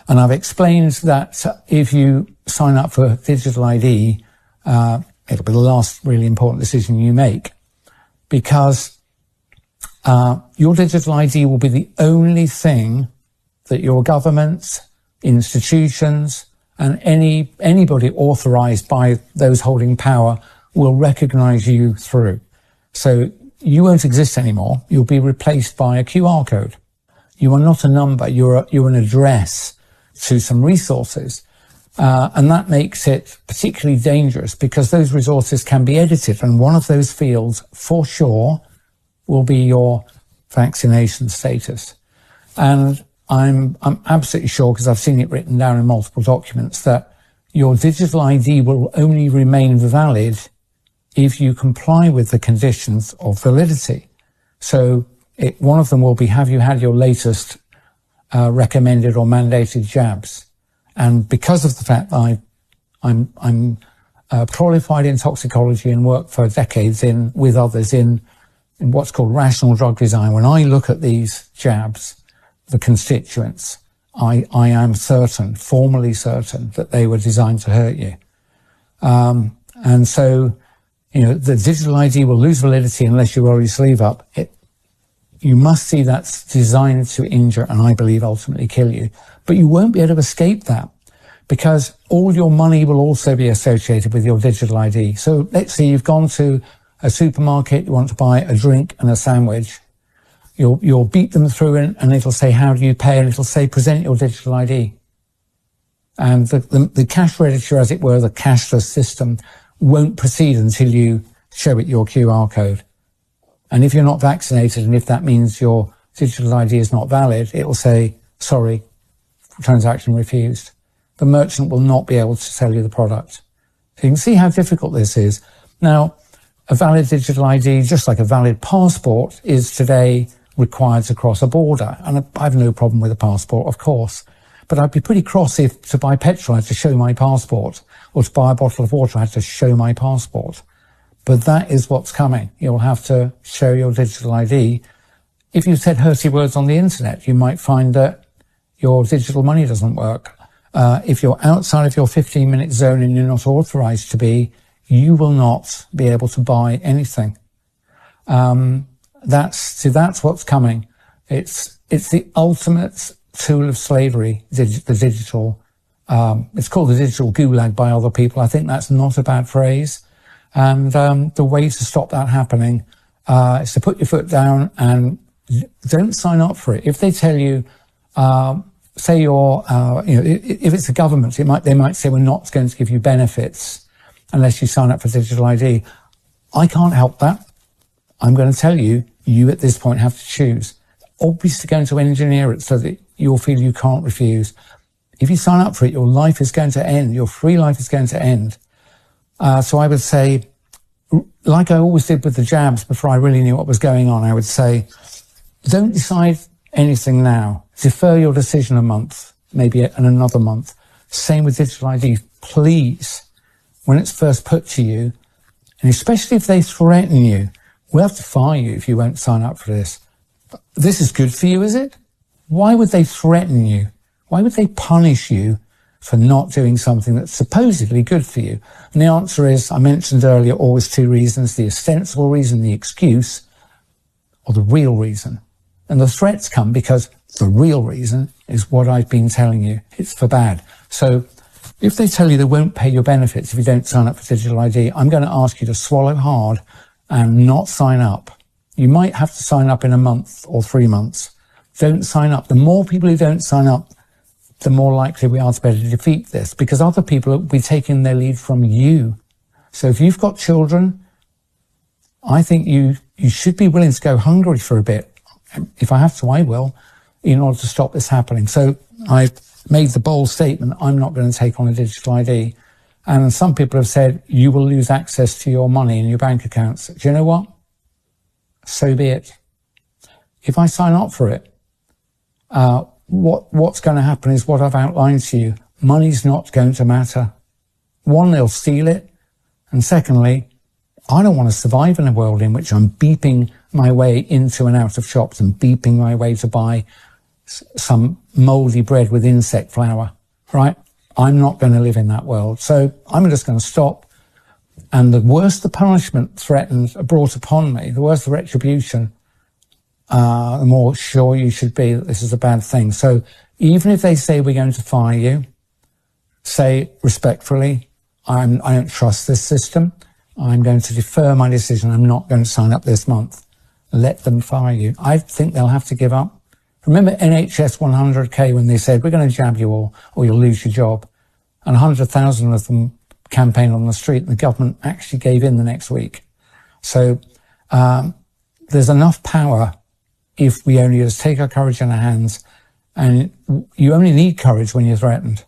And I've explained that if you sign up for digital ID, it'll be the last really important decision you make, because your digital ID will be the only thing that your governments, institutions, and anybody authorized by those holding power will recognize you through. So you won't exist anymore. You'll be replaced by a QR code. You are not a number. You're an address to some resources. And that makes it particularly dangerous because those resources can be edited. And one of those fields, for sure, will be your vaccination status. And I'm absolutely sure, because I've seen it written down in multiple documents, that your digital ID will only remain valid if you comply with the conditions of validity. So one of them will be, have you had your latest recommended or mandated jabs? And because of the fact that I'm qualified in toxicology and worked for decades with others in what's called rational drug design, when I look at these jabs, the constituents, I am certain, formally certain, that they were designed to hurt you. And so, the digital ID will lose validity unless you roll your sleeve up. You must see that's designed to injure and, I believe, ultimately kill you. But you won't be able to escape that, because all your money will also be associated with your digital ID. So let's say you've gone to a supermarket, you want to buy a drink and a sandwich. You'll beat them through and it'll say, how do you pay? And it'll say, present your digital ID. And the cash register, as it were, the cashless system, won't proceed until you show it your QR code. And if you're not vaccinated, and if that means your digital ID is not valid, it will say, sorry, transaction refused. The merchant will not be able to sell you the product. So you can see how difficult this is. Now, a valid digital ID, just like a valid passport, is today required to cross a border. And I have no problem with a passport, of course. But I'd be pretty cross if to buy petrol I had to show my passport, or to buy a bottle of water I had to show my passport. But that is what's coming. You'll have to show your digital ID. If you said hurty words on the internet, you might find that your digital money doesn't work. If you're outside of your 15-minute zone and you're not authorized to be, you will not be able to buy anything. That's what's coming. It's the ultimate tool of slavery, the digital. It's called the digital gulag by other people. I think that's not a bad phrase. And the way to stop that happening is to put your foot down and don't sign up for it. If they tell you, say you're, if it's a government, they might say, we're not going to give you benefits unless you sign up for digital ID. I can't help that. I'm going to tell you, you at this point have to choose. Obviously going to engineer it so that you'll feel you can't refuse. If you sign up for it, your life is going to end. Your free life is going to end. So I would say, like I always did with the jabs before I really knew what was going on, I would say, don't decide anything now. Defer your decision a month, maybe another month. Same with digital ID. Please, when it's first put to you, and especially if they threaten you, we'll have to fire you if you won't sign up for this. This is good for you, is it? Why would they threaten you? Why would they punish you for not doing something that's supposedly good for you? And the answer is, I mentioned earlier, always two reasons: the ostensible reason, the excuse, or the real reason. And the threats come because the real reason is what I've been telling you. It's for bad. So if they tell you they won't pay your benefits if you don't sign up for digital ID, I'm going to ask you to swallow hard and not sign up. You might have to sign up in a month or 3 months. Don't sign up. The more people who don't sign up, the more likely we are to be able to defeat this, because other people will be taking their lead from you. So if you've got children, I think you should be willing to go hungry for a bit. If I have to, I will, in order to stop this happening. So I made the bold statement, I'm not going to take on a digital ID. And some people have said, you will lose access to your money in your bank accounts. Do you know what? So be it. If I sign up for it, what's going to happen is what I've outlined to you. Money's not going to matter. One, they'll steal it. And secondly, I don't want to survive in a world in which I'm beeping my way into and out of shops and beeping my way to buy some mouldy bread with insect flour, right? I'm not going to live in that world. So I'm just going to stop. And the worse the punishment threatened, brought upon me, the worse the retribution, the more sure you should be that this is a bad thing. So even if they say we're going to fire you, say respectfully, I don't trust this system. I'm going to defer my decision. I'm not going to sign up this month. Let them fire you. I think they'll have to give up. Remember NHS 100K when they said, we're going to jab you all or you'll lose your job. And 100,000 of them campaigned on the street. And the government actually gave in the next week. So there's enough power if we only just take our courage in our hands. And you only need courage when you're threatened.